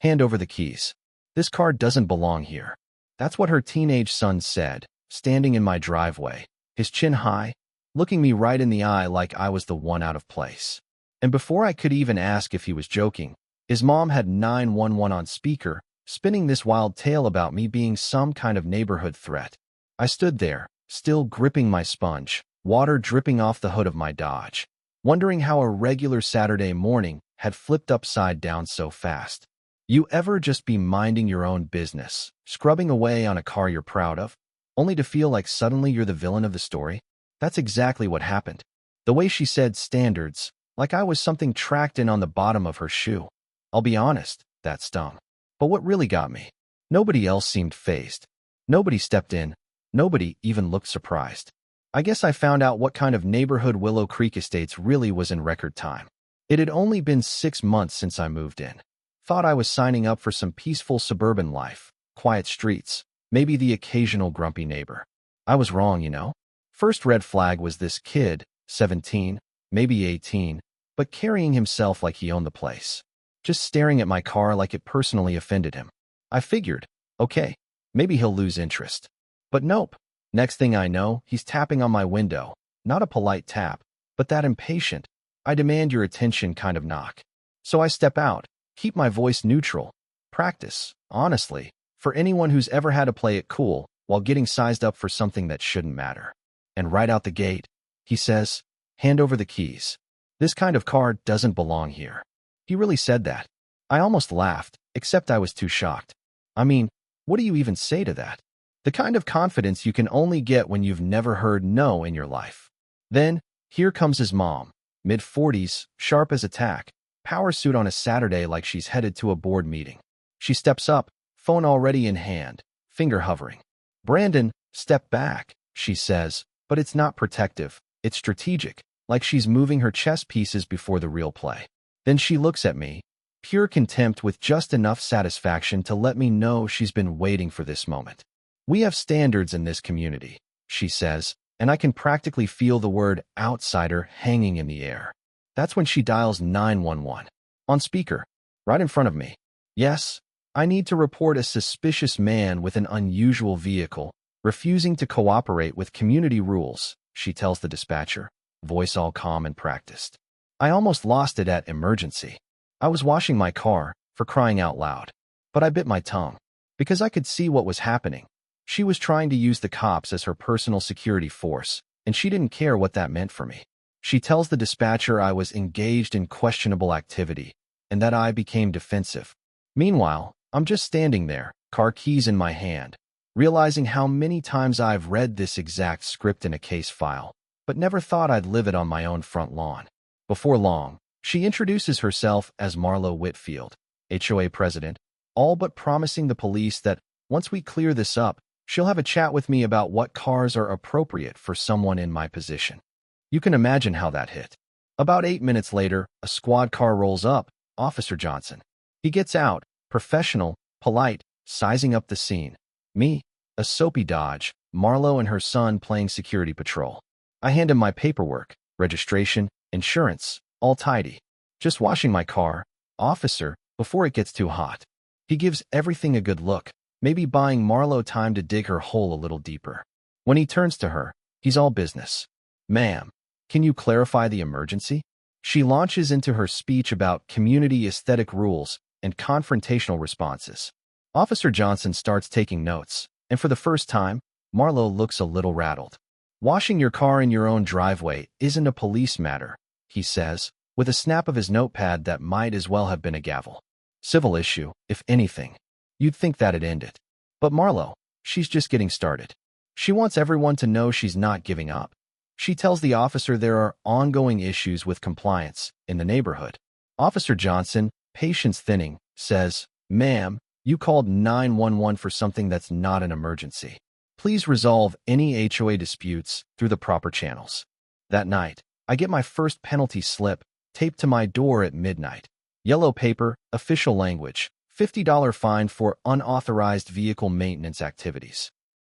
Hand over the keys. This car doesn't belong here. That's what her teenage son said, standing in my driveway, his chin high, looking me right in the eye like I was the one out of place. And before I could even ask if he was joking, his mom had 911 on speaker, spinning this wild tale about me being some kind of neighborhood threat. I stood there, still gripping my sponge, water dripping off the hood of my Dodge, wondering how a regular Saturday morning had flipped upside down so fast. You ever just be minding your own business, scrubbing away on a car you're proud of, only to feel like suddenly you're the villain of the story? That's exactly what happened. The way she said standards, like I was something tracked in on the bottom of her shoe. I'll be honest, that stung. But what really got me? Nobody else seemed fazed. Nobody stepped in. Nobody even looked surprised. I guess I found out what kind of neighborhood Willow Creek Estates really was in record time. It had only been 6 months since I moved in. Thought I was signing up for some peaceful suburban life, quiet streets, maybe the occasional grumpy neighbor. I was wrong, you know. First red flag was this kid, 17, maybe 18, but carrying himself like he owned the place. Just staring at my car like it personally offended him. I figured, okay, maybe he'll lose interest. But nope. Next thing I know, he's tapping on my window. Not a polite tap, but that impatient, I demand your attention kind of knock. So I step out. Keep my voice neutral. Practice, honestly, for anyone who's ever had to play it cool while getting sized up for something that shouldn't matter. And right out the gate, he says, hand over the keys. This kind of car doesn't belong here. He really said that. I almost laughed, except I was too shocked. I mean, what do you even say to that? The kind of confidence you can only get when you've never heard no in your life. Then, here comes his mom, mid-40s, sharp as a tack. Power suit on a Saturday like she's headed to a board meeting. She steps up, phone already in hand, finger hovering. Brandon, step back, she says, but it's not protective, it's strategic, like she's moving her chess pieces before the real play. Then she looks at me, pure contempt with just enough satisfaction to let me know she's been waiting for this moment. We have standards in this community, she says, and I can practically feel the word outsider hanging in the air. That's when she dials 911. On speaker, right in front of me. Yes, I need to report a suspicious man with an unusual vehicle, refusing to cooperate with community rules, she tells the dispatcher, voice all calm and practiced. I almost lost it at emergency. I was washing my car, for crying out loud. But I bit my tongue, because I could see what was happening. She was trying to use the cops as her personal security force, and she didn't care what that meant for me. She tells the dispatcher I was engaged in questionable activity, and that I became defensive. Meanwhile, I'm just standing there, car keys in my hand, realizing how many times I've read this exact script in a case file, but never thought I'd live it on my own front lawn. Before long, she introduces herself as Marlo Whitfield, HOA president, all but promising the police that once we clear this up, she'll have a chat with me about what cars are appropriate for someone in my position. You can imagine how that hit. About 8 minutes later, a squad car rolls up, Officer Johnson. He gets out, professional, polite, sizing up the scene. Me, a soapy Dodge, Marlo and her son playing security patrol. I hand him my paperwork, registration, insurance, all tidy. Just washing my car, officer, before it gets too hot. He gives everything a good look, maybe buying Marlo time to dig her hole a little deeper. When he turns to her, he's all business. Ma'am, can you clarify the emergency? She launches into her speech about community aesthetic rules and confrontational responses. Officer Johnson starts taking notes, and for the first time, Marlo looks a little rattled. Washing your car in your own driveway isn't a police matter, he says, with a snap of his notepad that might as well have been a gavel. Civil issue, if anything. You'd think that'd end it. But Marlo, she's just getting started. She wants everyone to know she's not giving up. She tells the officer there are ongoing issues with compliance in the neighborhood. Officer Johnson, patience thinning, says, "Ma'am, you called 911 for something that's not an emergency. Please resolve any HOA disputes through the proper channels." That night, I get my first penalty slip taped to my door at midnight. Yellow paper, official language, $50 fine for unauthorized vehicle maintenance activities.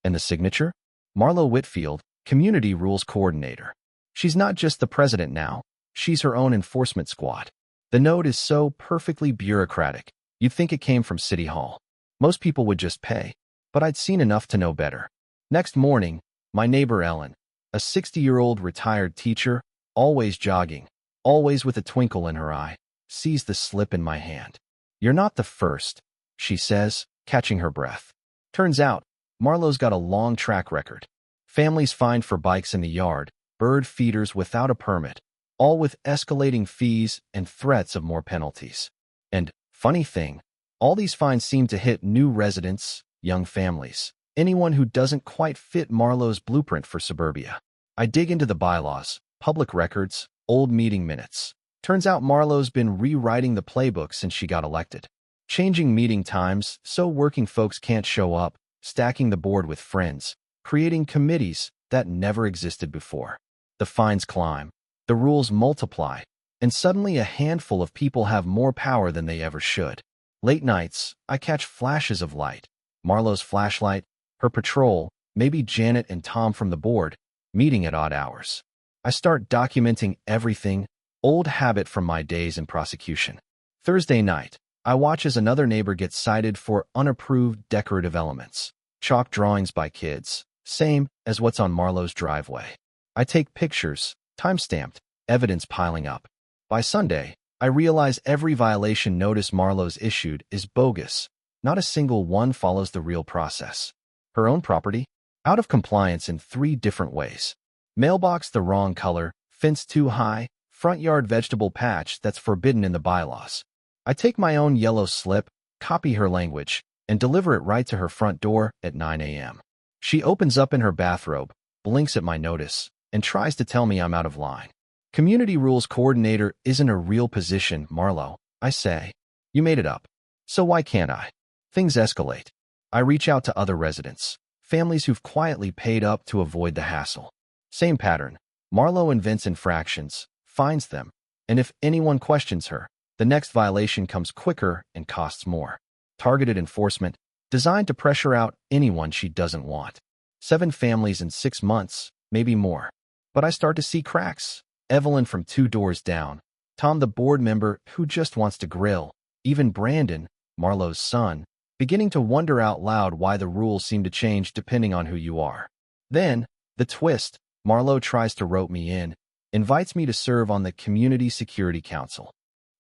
And the signature? Marlo Whitfield, Community Rules Coordinator. She's not just the president now, she's her own enforcement squad. The note is so perfectly bureaucratic, You'd think it came from City Hall. Most people would just pay, but I'd seen enough to know better. Next morning, my neighbor Ellen, a 60-year-old retired teacher, always jogging, always with a twinkle in her eye, sees the slip in my hand. "You're not the first," she says, catching her breath. Turns out, Marlowe's got a long track record. Families fined for bikes in the yard, bird feeders without a permit, all with escalating fees and threats of more penalties. And, funny thing, all these fines seem to hit new residents, young families, anyone who doesn't quite fit Marlowe's blueprint for suburbia. I dig into the bylaws, public records, old meeting minutes. Turns out Marlowe's been rewriting the playbook since she got elected. Changing meeting times so working folks can't show up, stacking the board with friends, creating committees that never existed before. The fines climb, the rules multiply, and suddenly a handful of people have more power than they ever should. Late nights, I catch flashes of light. Marlowe's flashlight, her patrol, maybe Janet and Tom from the board, meeting at odd hours. I start documenting everything, old habit from my days in prosecution. Thursday night, I watch as another neighbor gets cited for unapproved decorative elements. Chalk drawings by kids, same as what's on Marlowe's driveway. I take pictures, time-stamped, evidence piling up. By Sunday, I realize every violation notice Marlowe's issued is bogus. Not a single one follows the real process. Her own property, out of compliance in 3 different ways. Mailbox the wrong color, fence too high, front yard vegetable patch that's forbidden in the bylaws. I take my own yellow slip, copy her language, and deliver it right to her front door at 9 a.m. She opens up in her bathrobe, blinks at my notice, and tries to tell me I'm out of line. Community rules coordinator isn't a real position, Marlowe, I say. You made it up. So why can't I? Things escalate. I reach out to other residents, families who've quietly paid up to avoid the hassle. Same pattern. Marlowe invents infractions, finds them, and if anyone questions her, the next violation comes quicker and costs more. Targeted enforcement, designed to pressure out anyone she doesn't want. 7 families in 6 months, maybe more. But I start to see cracks. Evelyn from 2 doors down, Tom the board member who just wants to grill, even Brandon, Marlowe's son, beginning to wonder out loud why the rules seem to change depending on who you are. Then, the twist, Marlowe tries to rope me in, invites me to serve on the Community Security Council.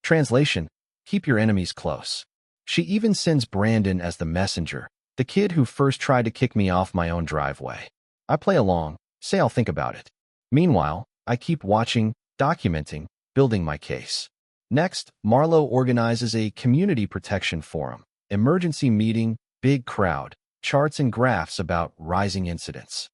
Translation, keep your enemies close. She even sends Brandon as the messenger, the kid who first tried to kick me off my own driveway. I play along, say I'll think about it. Meanwhile, I keep watching, documenting, building my case. Next, Marlowe organizes a community protection forum, emergency meeting, big crowd, charts and graphs about rising incidents.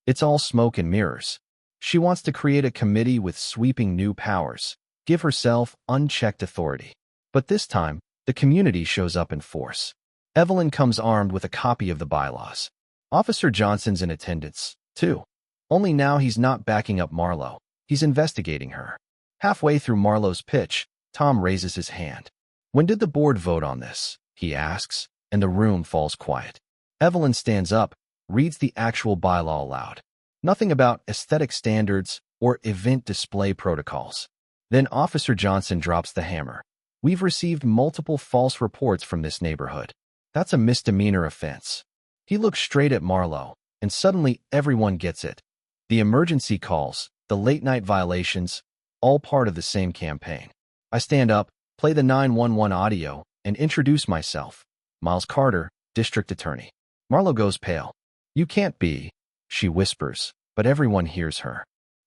It's all smoke and mirrors. She wants to create a committee with sweeping new powers, give herself unchecked authority. But this time, the community shows up in force. Evelyn comes armed with a copy of the bylaws. Officer Johnson's in attendance, too. Only now he's not backing up Marlowe. He's investigating her. Halfway through Marlowe's pitch, Tom raises his hand. "When did the board vote on this?" he asks, and the room falls quiet. Evelyn stands up, reads the actual bylaw aloud. Nothing about aesthetic standards or event display protocols. Then Officer Johnson drops the hammer. "We've received multiple false reports from this neighborhood. That's a misdemeanor offense." He looks straight at Marlowe, and suddenly everyone gets it. The emergency calls, the late-night violations, all part of the same campaign. I stand up, play the 911 audio, and introduce myself. Miles Carter, District Attorney. Marlowe goes pale. "You can't be," she whispers, but everyone hears her.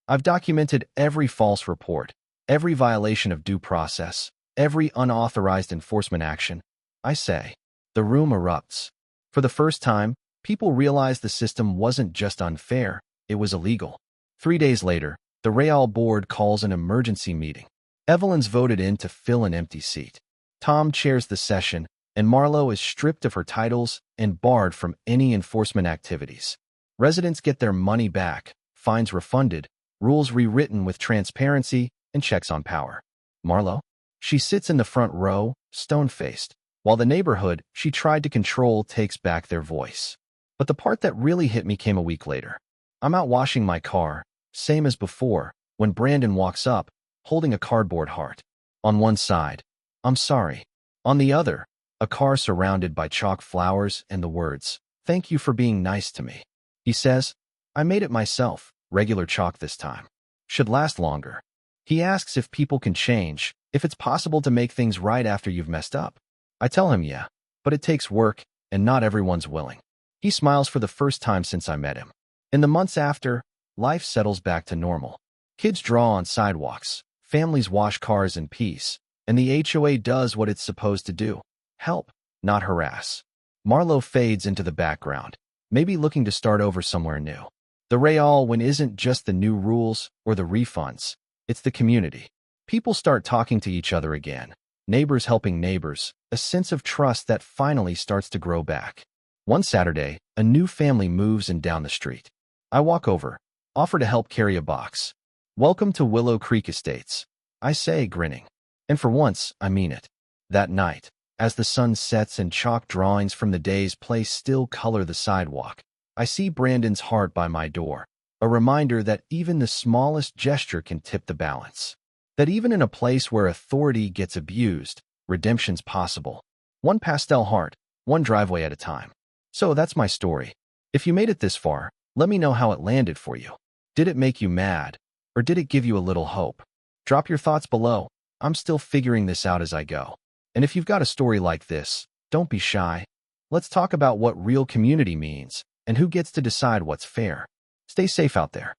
"I've documented every false report, every violation of due process, every unauthorized enforcement action," I say. The room erupts. For the first time, people realize the system wasn't just unfair, it was illegal. 3 days later, the Real Board calls an emergency meeting. Evelyn's voted in to fill an empty seat. Tom chairs the session, and Marlowe is stripped of her titles and barred from any enforcement activities. Residents get their money back, fines refunded, rules rewritten with transparency and checks on power. Marlowe? She sits in the front row, stone-faced, while the neighborhood she tried to control takes back their voice. But the part that really hit me came a week later. I'm out washing my car, same as before, when Brandon walks up, holding a cardboard heart. On one side, "I'm sorry." On the other, A car surrounded by chalk flowers and the words, "Thank you for being nice to me." He says, "I made it myself, regular chalk this time. Should last longer." He asks if people can change, if it's possible to make things right after you've messed up. I tell him yeah, but it takes work, and not everyone's willing. He smiles for the first time since I met him. In the months after, life settles back to normal. Kids draw on sidewalks, families wash cars in peace, and the HOA does what it's supposed to do: help, not harass. Marlowe fades into the background, maybe looking to start over somewhere new. The real win isn't just the new rules or the refunds, it's the community. People start talking to each other again, neighbors helping neighbors, a sense of trust that finally starts to grow back. One Saturday, a new family moves in down the street. I walk over, offer to help carry a box. "Welcome to Willow Creek Estates," I say, grinning. And for once, I mean it. That night, as the sun sets and chalk drawings from the day's play still color the sidewalk, I see Brandon's heart by my door, a reminder that even the smallest gesture can tip the balance. That even in a place where authority gets abused, redemption's possible. One pastel heart, one driveway at a time. So that's my story. If you made it this far, let me know how it landed for you. Did it make you mad? Or did it give you a little hope? Drop your thoughts below. I'm still figuring this out as I go. And if you've got a story like this, don't be shy. Let's talk about what real community means and who gets to decide what's fair. Stay safe out there.